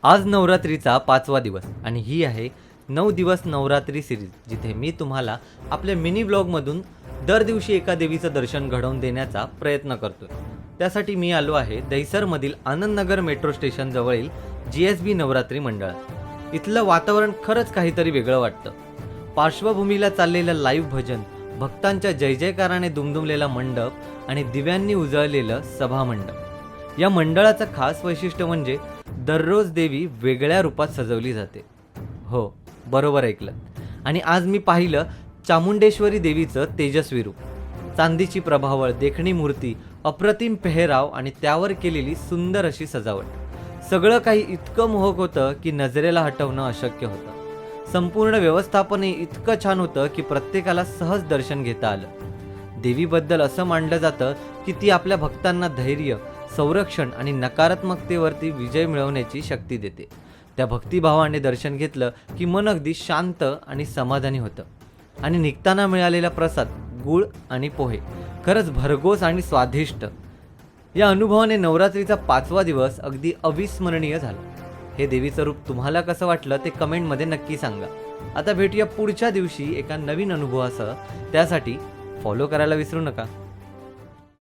आज नवरात्रीचा 5वा दिवस आणि ही आहे 9 दिवस नवरात्री सिरीज, जिथे मी तुम्हाला आपल्या मिनी ब्लॉगमधून दर दिवशी एका देवीचं दर्शन घडवून देण्याचा प्रयत्न करतोय. त्यासाठी मी आलो आहे दहिसरमधील आनंदनगर मेट्रो स्टेशन जवळील GSB नवरात्री मंडळात. इथलं वातावरण खरंच काहीतरी वेगळं वाटतं. पार्श्वभूमीला चाललेलं लाईव्ह भजन, भक्तांच्या जय जयकाराने दुमदुमलेला मंडप आणि दिव्यांनी उजळलेलं सभामंडप. या मंडळाचं खास वैशिष्ट्य म्हणजे दररोज देवी वेगळ्या रूपात सजवली जाते. हो, बरोबर ऐकलं. आणि आज मी पाहिलं चामुंडेश्वरी देवीचं तेजस्वी रूप. चांदीची प्रभावळ, देखणी मूर्ती, अप्रतिम पेहराव आणि त्यावर केलेली सुंदर अशी सजावट. सगळं काही इतकं मोहक होतं की नजरेला हटवणं अशक्य होतं. संपूर्ण व्यवस्थापनही इतकं छान होतं की प्रत्येकाला सहज दर्शन घेता आलं. देवीबद्दल असं मानलं जातं की ती आपल्या भक्तांना धैर्य, संरक्षण आणि नकारात्मकतेवरती विजय मिळवण्याची शक्ती देते. त्या भक्तिभावाने दर्शन घेतलं की मन अगदी शांत आणि समाधानी होतं. आणि निघताना मिळालेला प्रसाद, गूळ आणि पोहे खरंच भरघोस आणि स्वादिष्ट. या अनुभवाने नवरात्रीचा 5वा दिवस अगदी अविस्मरणीय झाला. हे देवीचं रूप तुम्हाला कसं वाटलं ते कमेंटमध्ये नक्की सांगा. आता भेटूया पुढच्या दिवशी एका नवीन अनुभवासह. त्यासाठी फॉलो करायला विसरू नका.